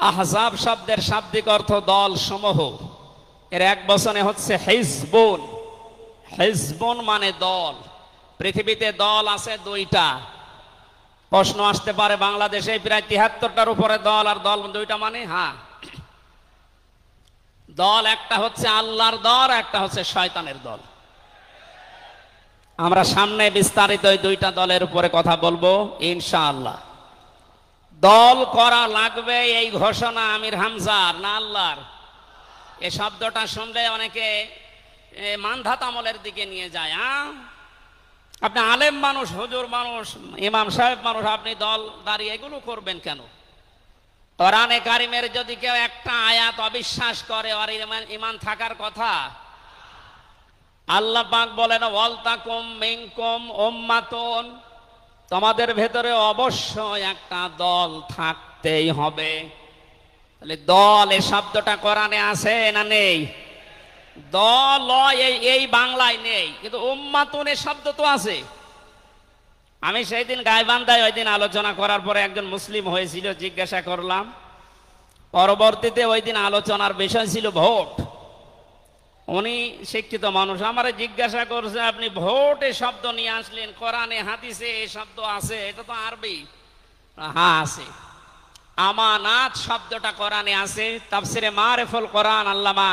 আহজাব শব্দের শাব্দিক অর্থ দল সমূহ। এর এক বচনে হচ্ছে হিজবুন। হিজবুন মানে দল। পৃথিবীতে দল আছে দুইটা। প্রশ্ন আসতে পারে বাংলাদেশে প্রায় ৭৩টার উপরে দল, আর দল দুইটা মানে হ্যাঁ, দল একটা হচ্ছে আল্লাহর দল, একটা হচ্ছে শয়তানের দল। আমরা সামনে বিস্তারিত এই দুইটা দলের উপরে কথা বলবো ইনশাআল্লাহ। দল করা লাগবে এই ঘোষণা আমির হামজার না আল্লাহর? এই শব্দটা শুনলে অনেকে মানধাত আমলের দিকে নিয়ে যায়। আপনি আলেম মানুষ, হুজুর মানুষ, ইমাম সাহেব মানুষ, আপনি দল দাঁড়িয়ে এগুলো করবেন কেন? কোরআনে কারিমের যদি কেউ একটা আয়াত অবিশ্বাস করে আর ইমান থাকার কথা। আল্লাহ পাক বলেন ওয়ালতাকুম মিনকুম উম্মাতুন, তোমাদের ভেতরে অবশ্যই একটা দল থাকতেই হবে। তাহলে দল এই শব্দটা কোরআনে আছে না নেই? দল এই বাংলায় নেই, কিন্তু উম্মাতুন এই শব্দ তো আছে। আমি সেই দিন গাইবান্ধায় ওই দিন আলোচনা করার পরে একজন মুসলিম হয়েছিল, জিজ্ঞাসা করলাম। পরবর্তীতে ওই দিন আলোচনার বিষয় ছিল ভোট। উনি শিক্ষিত মানুষ, আমারে জিজ্ঞাসা করছে আপনি ভোট এই শব্দ নিয়ে আসলেন, কোরআনে হাদিসে এই শব্দ আছে? এটা তো আরবি। হ্যাঁ আছে। আমানাত শব্দটা কোরআনে আছে। তাফসিরে মারিফুল কোরআন আল্লামা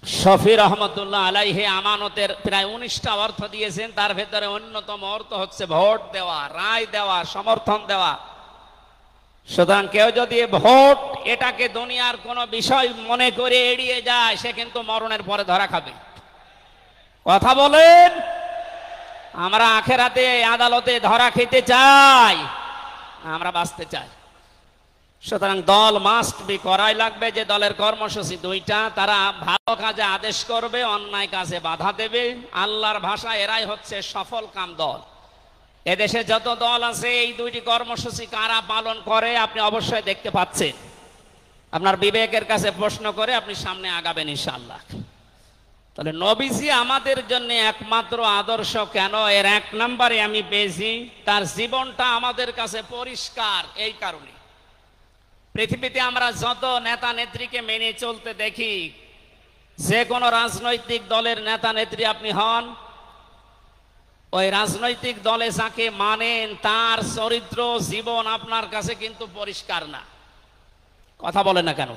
শফি রহমতুল্লাহ আলাইহি আমানতের প্রায় 19টা অর্থ দিয়েছেন। তার ভেতরে অন্যতম অর্থ হচ্ছে ভোট দেওয়া, রায় দেওয়া, সমর্থন দেওয়া। সুতরাং কেউ যদি ভোট এটাকে দুনিয়ার কোনো বিষয় মনে করে এড়িয়ে যায়, সে কিন্তু মরণের পরে ধরা খাবে। কথা বলেন? আমরা আখেরাতে আদালতে ধরা খেতে চাই, আমরা বাঁচতে চাই। সুতরাং দল মাস্ট বি, করাই লাগবে। যে দলের কর্মসূচি দুইটা, তারা ভালো কাজে আদেশ করবে, অন্যায় কাজে বাধা দেবে। আল্লাহর ভাষা এরাই হচ্ছে সফল কাম দল। এদেশে যত দল আছে এই দুইটি কর্মসূচি কারা পালন করে আপনি অবশ্যই দেখতে পাচ্ছেন। আপনার বিবেকের কাছে প্রশ্ন করে আপনি সামনে আগাবেন ইনশাআল্লাহ। তাহলে নবীজি আমাদের জন্য একমাত্র আদর্শ কেন? এর এক নম্বরে আমি পেয়েছি তার জীবনটা আমাদের কাছে পরিষ্কার। এই কারণে পৃথিবীতে আমরা যত নেতা নেত্রীকে মেনে চলতে দেখি, যে কোনো রাজনৈতিক দলের নেতা নেত্রী আপনি হন, ওই রাজনৈতিক দলে যাকে মানেন তার চরিত্র জীবন আপনার কাছে কিন্তু পরিষ্কার না। কথা বলে না কেন?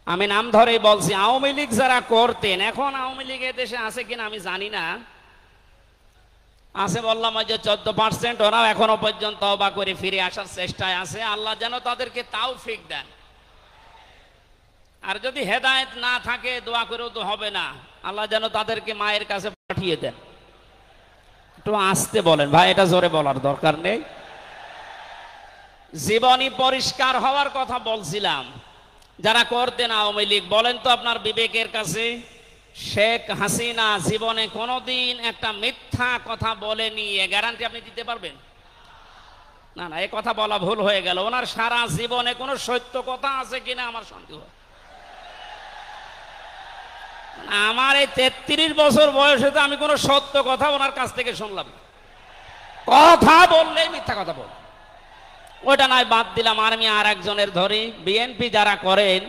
আমি নাম ধরেই বলছি, আওয়ামী লীগ যারা করতেন, এখন আওয়ামী লীগ দেশে আছে কিনা আমি জানি না, আছে বললাম ওই যে 14%, ওরাও এখনো পর্যন্ত তওবা করে ফিরে আসার চেষ্টায় আছে। আল্লাহ যেন তাদেরকে তাওফিক দেন। আর যদি হেদায়েত না থাকে দোয়া করেও তো হবে না, আল্লাহ যেন তাদেরকে মায়ের কাছে পাঠিয়ে দেন। একটু আস্তে বলেন ভাই, এটা জোরে বলার দরকার নেই। জীবনী পরিষ্কার হওয়ার কথা বলছিলাম। যারা করতেন আওয়ামী লীগ, বলেন তো আপনার বিবেকের কাছে, শেখ হাসিনা জীবনে কোনোদিন একটা মিথ্যা কথা বলেনি, এ গ্যারান্টি আপনি দিতে পারবেন? না না, এই কথা বলা ভুল হয়ে গেল। ওনার সারা জীবনে কোনো সত্য কথা আছে কিনা আমার সন্দেহ। আমার এই 33 বছর বয়সে তো আমি কোনো সত্য কথা ওনার কাছ থেকে শুনলাম না। কথা বললেই মিথ্যা কথা বল। ওইটা নয়, বাদ দিলাম। আর আমি আর একজনের ধরি, বিএনপি যারা করেন,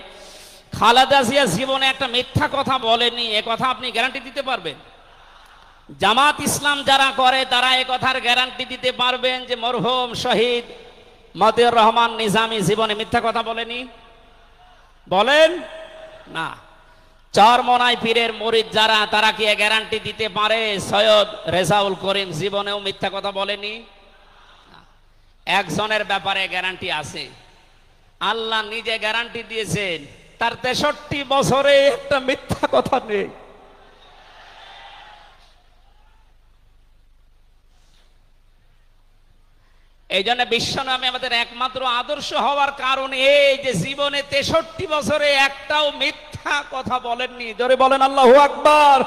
খালেদা জিয়া জীবনে একটা মিথ্যা কথা বলেনি, এ কথা আপনি গ্যারান্টি দিতে পারবেন? জামাত ইসলাম যারা করে তারা এ কথার গ্যারান্টি দিতে পারবেন যে মরহুম শহীদ মতিউর রহমান নিজামী জীবনে মিথ্যা কথা বলেনি? বলেন না। চরমনাই পীরের মুরিদ যারা, তারা কি গ্যারান্টি দিতে পারে সৈয়দ রেজাউল করিম জীবনেও মিথ্যা কথা বলেনি? একজনের ব্যাপারে গ্যারান্টি আছে, আল্লাহ নিজে গ্যারান্টি দিয়েছেন, তার 63 বছরে একটা মিথ্যা কথা নেই। এই জন্য বিশ্বনবী আমাদের একমাত্র আদর্শ হওয়ার কারণ এই যে জীবনে 63 বছরে একটাও মিথ্যা কথা বলেননি। জোরে বলেন আল্লাহু আকবার।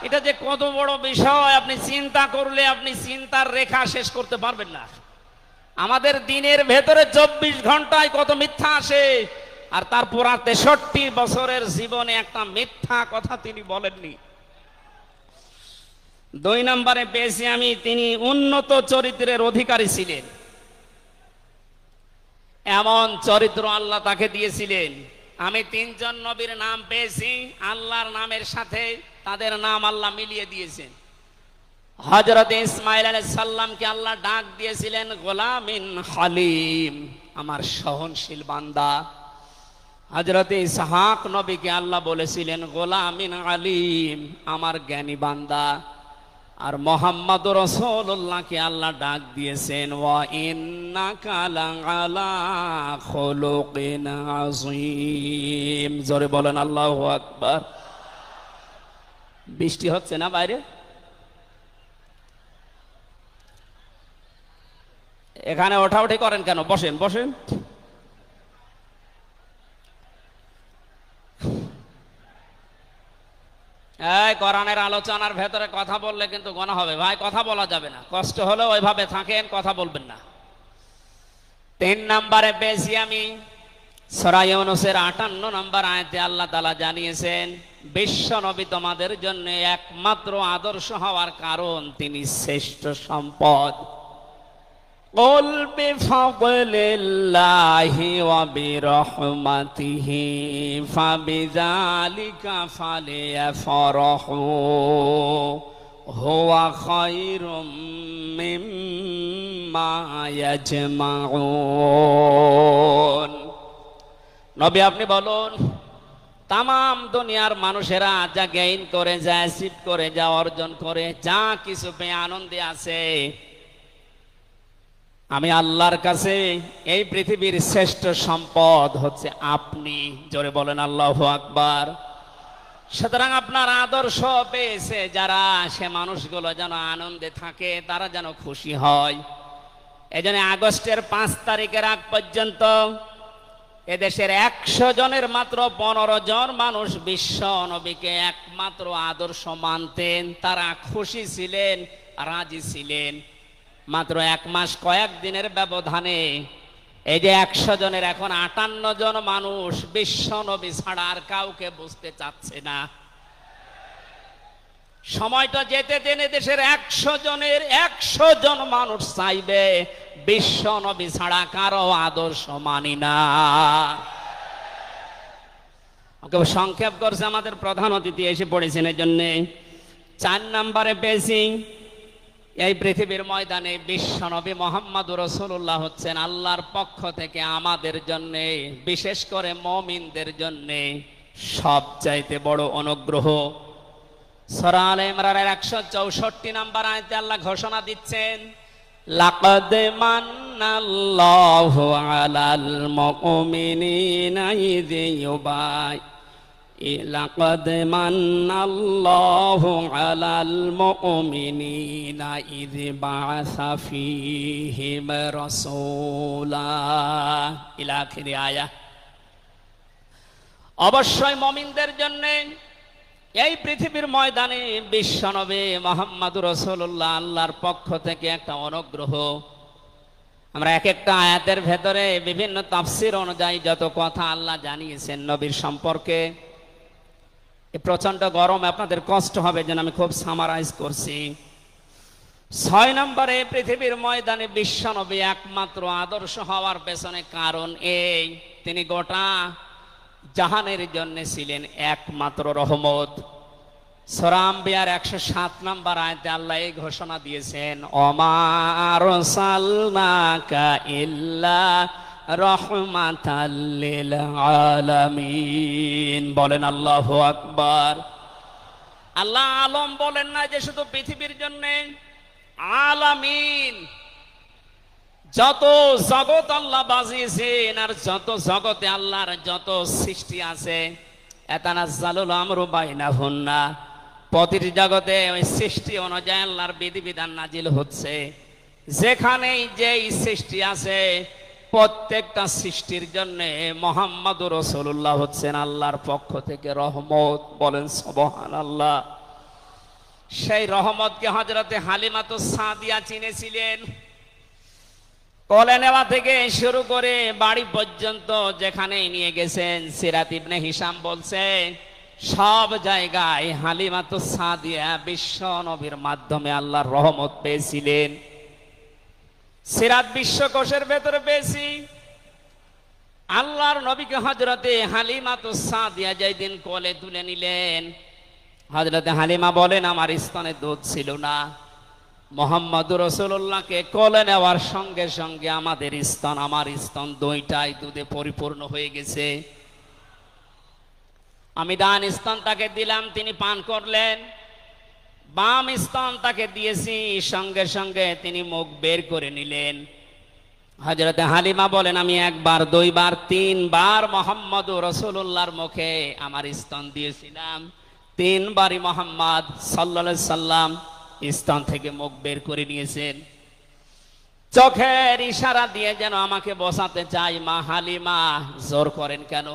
এটা যে কত বড় বিষয় আপনি চিন্তা করলে আপনি চিন্তার রেখা শেষ করতে পারবেন না। আমাদের দিনের ভেতরে 24 ঘন্টায় কত মিথ্যা আসে, আর তার পুরা 63 বছরের জীবনে একটা মিথ্যা কথা তিনি বলেননি। 2 নম্বরে পেয়েছি আমি, তিনি উন্নত চরিত্রের অধিকারী ছিলেন। এমন চরিত্র আল্লাহ তাকে দিয়েছিলেন। আমি তিনজন নবীর নাম পেয়েছি, আল্লাহর নামের সাথে তাদের নাম আল্লাহ মিলিয়ে দিয়েছেন। হযরত ইসমাঈল আলাইহিস সালামকে আল্লাহ ডাক দিয়েছিলেন গোলামিন হালিম, আমার সহনশীল বান্দা। হযরত ইসহাক নবীকে আল্লাহ বলেছিলেন গোলামিন আলিম, আমার জ্ঞানী বান্দা। আর মুহাম্মদুর রাসূলুল্লাহকে আল্লাহ ডাক দিয়েছেন ওয়া ইন্নাকা লাআলা খুলুকিন আযীম। জোরে বলেন আল্লাহু আকবার। বৃষ্টি হচ্ছে না বাইরে? এখানে ওঠাউঠি করেন কেন? বসেন বসেন। এই কোরআনের আলোচনার ভেতরে কথা বললে কিন্তু গুনাহ হবে ভাই, কথা বলা যাবে না। কষ্ট হলে ওইভাবে থাকেন, কথা বলবেন না। 3 নম্বরে পেয়েছি আমি সূরা ইউনূসের 58 নম্বর আয়াতে আল্লাহ তাআলা জানিয়েছেন বিশ্ব নবী তোমাদের জন্য একমাত্র আদর্শ হওয়ার কারণ তিনি শ্রেষ্ঠ সম্পদ। قل بفضل الله وبرحمته فبذلك فليفرحوا هو خير مما يجمعون। নবী আপনি বলুন, তামাম দুনিয়ার মানুষেরা যা গেইন করে, যা অ্যাচিভ করে, যা অর্জন করে, যা কিছু পেয়ে আনন্দে আছে, আমি আল্লাহর কাছে এই পৃথিবীর শ্রেষ্ঠ সম্পদ হচ্ছে আপনি। জোরে বলেন আল্লাহু আকবার। সুতরাং আপনার আদর্শ পেয়েছে যারা, সে মানুষগুলো যেন আনন্দে থাকে, তারা যেন খুশি হয়। এজন্য আগস্টের 5 তারিখের আগ পর্যন্ত এদেশের 100 জনের মাত্র 15 জন মানুষ বিশ্ব নবীকে একমাত্র আদর্শ মানতেন। তারা খুশি ছিলেন, রাজি ছিলেন। মাত্র 1 মাস কয়েক দিনের ব্যবধানে এই যে 100 জনের এখন 58 জন মানুষ বিশ্ব নবী ছাড়া আর কাউকে বুঝতে চাচ্ছে না। সময়টা যেতে জেনে দেশের 100 জনের 100 জন মানুষ চাইবে বিশ্ব নবী ছাড়া কারো আদর্শ মানি না। সংক্ষেপ করছে আমাদের প্রধান অতিথি এসে পড়েছেন, এই জন্যে 4 নম্বরে পেয়েছি এই পৃথিবীর ময়দানে বিশ্ব নবী মুহাম্মদুর রাসূলুল্লাহ হচ্ছেন আল্লাহর পক্ষ থেকে আমাদের জন্য, বিশেষ করে মুমিনদের জন্য সবচাইতে বড় অনুগ্রহ। সূরা আলে ইমরানের 164 নম্বর আয়াতে আল্লাহ ঘোষণা দিচ্ছেন লাকাদ মান্নাল্লাহু আলাল মুমিনিনা ইয লাকাদ মান্নাল্লাহু আলাল মুমিনিনা ইয বাআসা ফীহিম রাসূলা ইলা আখিরি আয়াহ। অবশ্যই মুমিনদের জন্য এই পৃথিবীর ময়দানে বিশ্বনবী মুহাম্মদুর রাসূলুল্লাহ আল্লাহর পক্ষ থেকে একটা অনুগ্রহ। আমরা এক একটা আয়াতের ভেতরে বিভিন্ন তাফসীর অনুযায়ী যত কথা আল্লাহ জানিয়েছেন নবীর সম্পর্কে, প্রচন্ড গরম, আপনাদের কষ্ট হবে যেন আমি খুব সামারাইজ করছি। 6 নম্বরে পৃথিবীর ময়দানে বিশ্বনবী একমাত্র আদর্শ হওয়ার পেছনে কারণ এই, তিনি গোটা জাহানের জন্য ছিলেন একমাত্র রহমত। সূরা আম্বিয়ার 107 নম্বর আয়াতে আল্লাহ এই ঘোষণা দিয়েছেন ওমা আরসালনাকা ইল্লা রাহমাতাল লিল আলামিন। বলেন আল্লাহু আকবার। আল্লাহ আলম বলেন না যে শুধু পৃথিবীর জন্য, আলামিন যত জগৎ আল্লাহ বাজিয়েছেন আর যত জগতে আল্লাহর যত সৃষ্টি আছে, এতানাজ্জালুল আমরু বাইনাহুন্না, প্রতিটি জগতে ওই সৃষ্টি অনুযায়ী আল্লাহর বিধিবিধান নাজিল হচ্ছে। যেখানেই যেই সৃষ্টি আছে প্রত্যেকটা সৃষ্টির জন্য মুহাম্মদুর রাসূলুল্লাহ হচ্ছেন আল্লাহর পক্ষ থেকে রহমত। বলেন সুবহানাল্লাহ। সেই রহমতকে হযরতে হালিমাতুস সাদিয়া চিনেছিলেন। কোলে নেওয়া থেকে শুরু করে বাড়ি পর্যন্ত যেখানেই নিয়ে গেছেন, সিরাত ইবনে হিশাম বলছে সব জায়গায় হালিমাতুস সাদিয়া বিশ্ব নবীর মাধ্যমে আল্লাহর রহমত পেয়েছিলেন। সিরাত বিশ্বকোষের ভেতরে পেয়েছি আল্লাহর নবীকে হযরতে হালিমাতুস সাদিয়া যেদিন কোলে তুলে নিলেন, হযরতে হালিমা বলেন আমার স্তনে দুধ ছিল না। মুহাম্মদুর রাসূলুল্লাহকে কোলে নেওয়ার সঙ্গে সঙ্গে আমাদের স্তন, আমার স্তন দুইটাই দুধে পরিপূর্ণ হয়ে গেছে। আমি ডান স্তন তাকে দিলাম, তিনি পান করলেন। বাম স্তন তাকে দিয়েছি, সঙ্গে সঙ্গে তিনি মুখ বের করে নিলেন। হযরতে হালিমা বলেন আমি একবার, দুইবার, তিনবার মুহাম্মদুর রাসূলুল্লাহর মুখে আমার স্তন দিয়েছিলাম। তিনবারই মুহাম্মদ সাল্লাল্লাহু আলাইহি সাল্লাম স্তন থেকে মুখ বের করে নিয়েছেন। চোখের ইশারা দিয়ে যেন আমাকে বসাতে চাই, মা হালিমা জোর করেন কেন?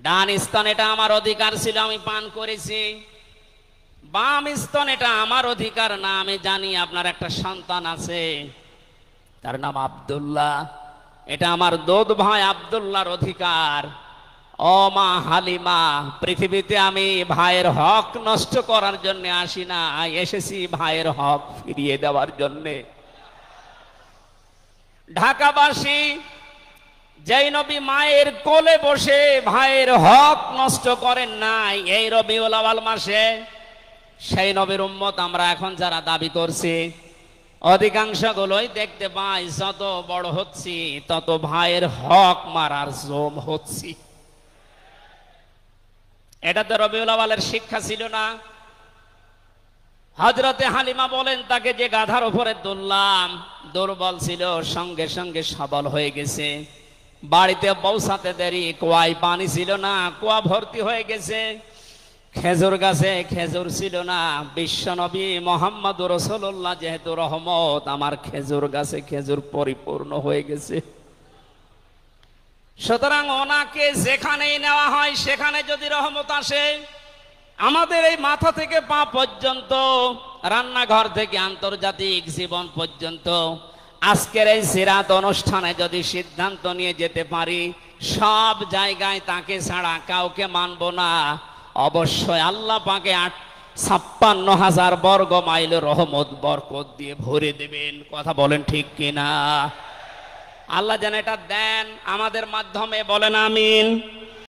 ডান স্তন এটা আমার অধিকার ছিল, আমি পান করেছি। বাম স্তন এটা আমার অধিকার না। আমি জানি আপনার একটা সন্তান আছে, তার নাম আব্দুল্লাহ, এটা আমার দুধ ভাই আব্দুল্লাহর অধিকার। ও মা হালিমা, পৃথিবীতে আমি ভাইয়ের হক নষ্ট করার জন্য আসি না, এসেছি ভাইয়ের হক ফিরিয়ে দেওয়ার জন্যে। ঢাকাবাসী, যেই নবী মায়ের কোলে বসে ভাইয়ের হক নষ্ট করেন নাই এই রবিউল আউয়াল মাসে, সেই নবীর উম্মত আমরা এখন যারা দাবি করছি, অধিকাংশ গুলোই দেখতে পাই যত বড় হচ্ছি তত ভাইয়ের হক মারার জম হচ্ছি। এটা তো রবিউল আউয়ালের শিক্ষা ছিল না। হযরতে হালিমা বলেন তাকে যে গাধার উপরে তুললাম, দুর্বল ছিল, সঙ্গে সঙ্গে সবল হয়ে গেছে। বাড়িতে পৌঁছাতে দেরি, কুয়ায় পানি ছিল না, কুয়া ভর্তি হয়ে গেছে। খেজুর গাছে খেজুর ছিল না, বিশ্বনবী মুহাম্মদুর রাসূলুল্লাহ যেহেতু রহমত, আমার খেজুর গাছে খেজুর পরিপূর্ণ হয়ে গেছে। সুতরাং ওনাকে যেখানেই নেওয়া হয় সেখানে যদি রহমত আসে, আমাদের এই মাথা থেকে পা পর্যন্ত, রান্নাঘর থেকে আন্তর্জাতিক জীবন পর্যন্ত, আজকের এই সিরাত অনুষ্ঠানে যদি সিদ্ধান্ত নিয়ে যেতে পারি সব জায়গায় তাকে ছাড়া কাউকে মানব না, অবশ্যই আল্লাহ পাকে 56,000 বর্গ মাইল রহমত বরকত দিয়ে ভরে দেবেন। কথা বলেন ঠিক কিনা? আল্লাহ যেন এটা দেন আমাদের মাধ্যমে, বলেন আমিন।